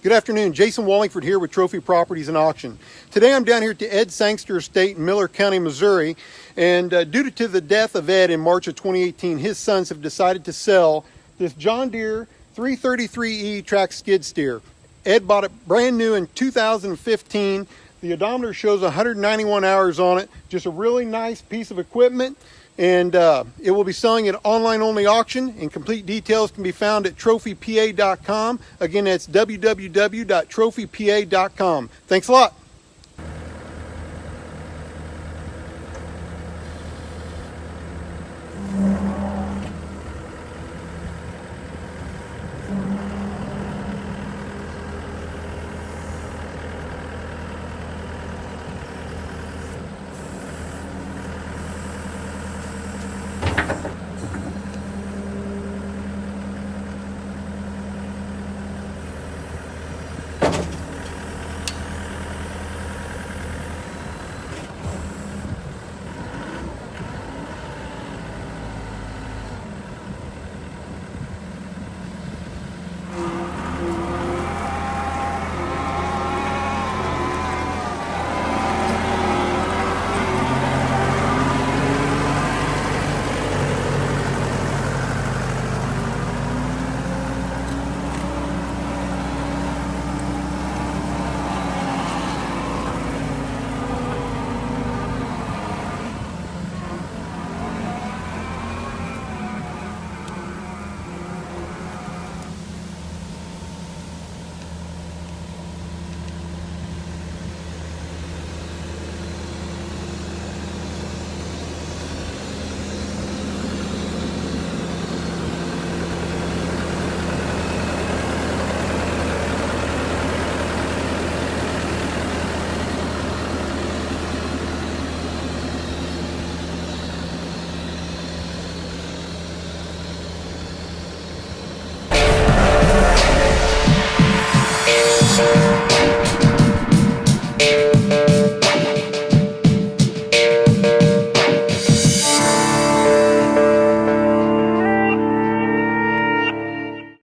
Good afternoon, Jason Wallingford here with Trophy Properties and Auction. Today I'm down here at the Ed Sangster Estate in Miller County, Missouri, and due to the death of Ed in March of 2018, his sons have decided to sell this John Deere 333E track skid steer. Ed bought it brand new in 2015. The odometer shows 191 hours on it, just a really nice piece of equipment. And it will be selling at online-only auction, and complete details can be found at trophypa.com. Again, that's www.trophypa.com. Thanks a lot.